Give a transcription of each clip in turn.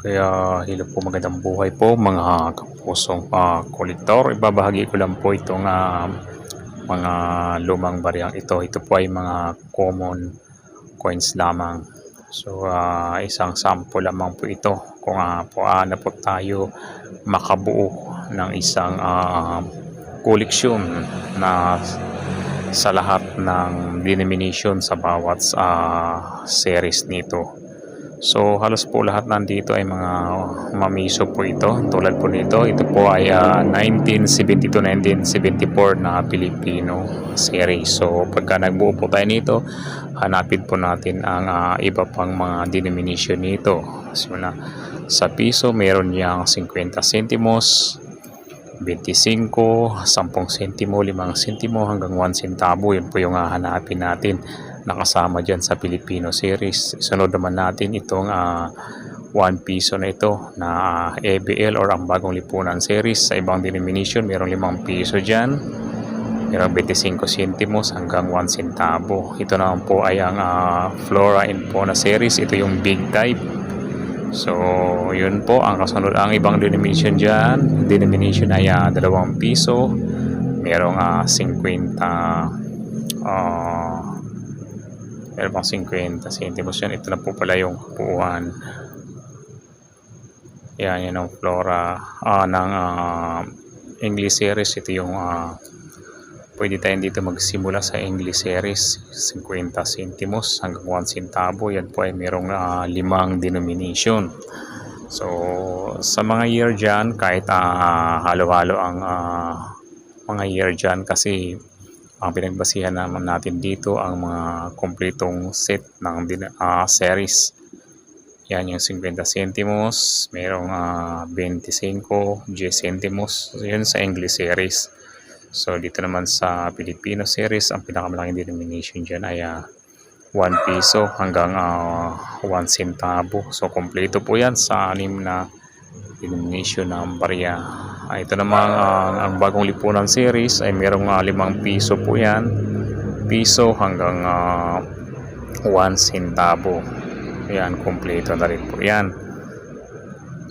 Kaya hello po, magandang buhay po mga kapusong kolektor. Ibabahagi ko lang po itong mga lumang bariyang ito. Ito po ay mga common coins lamang. So isang sample lamang po ito kung paano po tayo makabuo ng isang koleksyon na sa lahat ng denomination sa bawat series nito. So halos po lahat nandito ay mga mamiso po ito. Tulad po nito, ito po ay 1972-1974 na Pilipino series. So pagka nagbuo po tayo nito, hanapin po natin ang iba pang mga denomination nito. So sa piso, meron niyang 50 sentimos, 25, 10 sentimo, 5 sentimo hanggang 1 centavo. Yun po yung hahanapin natin nakasama dyan sa Filipino series. Sunod naman natin itong 1 piso na ito na ABL or ang bagong lipunan series. Sa ibang denomination, merong 5 piso dyan, merong 25 sentimos hanggang 1 centavo. Ito naman po ay ang Flora and Fauna series. Ito yung big type. So yun po ang kasunod. Ang ibang denomination dyan, denomination ay 2 piso, merong 50 meron pang 50 sentimos yan. Ito na po pala yung kapuuan. Yan ang Flora ng English series. Ito yung pwede tayong dito magsimula sa English series. 50 sentimos hanggang 1 centavo. Yan po ay merong 5 denomination. So sa mga year dyan, kahit halo-halo ang mga year dyan, kasi ang pinagbasihan naman natin dito ang mga kompletong set ng series. Yan yung 50 sentimos, merong 25, 10 sentimos. So, yun sa English series. So dito naman sa Filipino series, ang pinakamalaking denomination dyan ay 1 piso hanggang 1 centavo. So kompleto po yan sa 6 na denomination ng barya. Ito naman ang bagong lipunan series ay merong 5 piso po yan, piso hanggang 1 centavo. Yan, kompleto na rin po yan.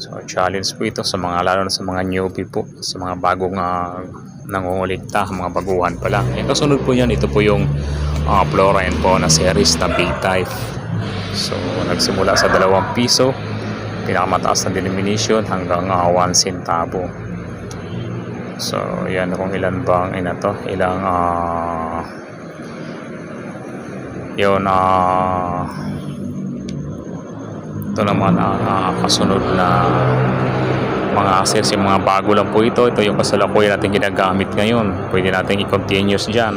So challenge po ito sa mga, lalo na sa mga newbie po, sa mga bagong nangungulikta, mga baguhan pa lang. Yung kasunod po yan, ito po yung Flora and Fauna series na big type. So nagsimula sa 2 piso, pinakamataas na denomination hanggang 1 centavo. So yan, kung ilan bang ilang yun, ito naman ang kasunod na mga access, yung mga bago lang po ito. Ito yung kasalukuyan natin ginagamit ngayon. Pwede natin i-continuous dyan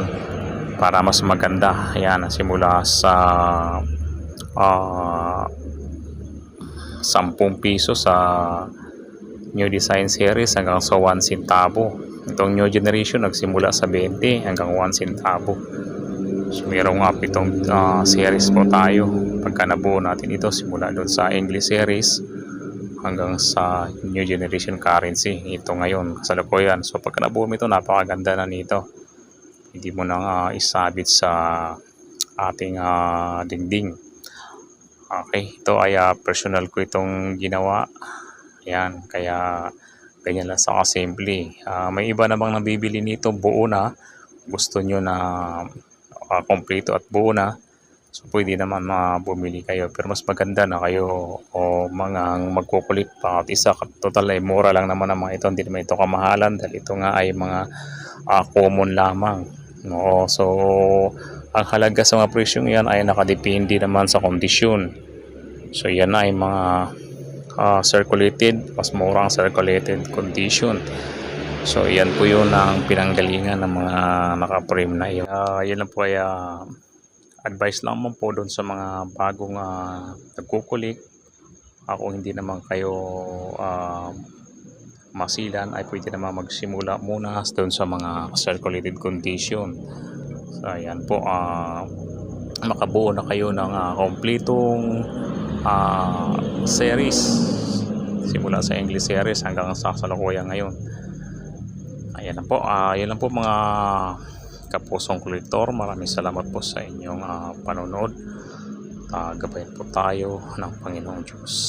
para mas maganda. Ayan, simula sa 10 piso sa new design series hanggang sa 1 centavo. Itong new generation nagsimula sa 20 hanggang 1 centavo. So mayroong 7 series po tayo. Pagka nabuo natin ito, simula doon sa English series hanggang sa new generation currency. Ito ngayon, kasalukuyan. So pagka nabuo mo ito, napakaganda na nito. Hindi mo nang isabit sa ating dingding. Okay, ito ay personal ko itong ginawa. Ayan, kaya ganyan lang sa kasimple. May iba namang nabibili nito buo na. Gusto nyo na kompleto at buo na. So pwede naman bumili kayo. Pero mas maganda na kayo o mga magkukulit pa at isa. Total ay mura lang naman ang mga ito. Hindi naman ito kamahalan dahil ito nga ay mga common lamang. No? So ang halaga sa mga presyong yan ay nakadepende naman sa kondisyon. So yan ay mga circulated, mas mura ang circulated condition. So yan po yun ang pinanggalingan ng mga naka-frame na yun. Yan lang po ay advice lang mo po doon sa mga bagong nagkukulik. Kung hindi naman kayo masilan, ay pwede naman magsimula muna doon sa mga circulated condition. So ayan po, makabuo na kayo ng kompletong series simula sa English series hanggang sa kasalukuyan ngayon. Ayan lang po, yan lang po mga kapusong kolektor. Maraming salamat po sa inyong panonood. Gabayan po tayo ng Panginoong Diyos.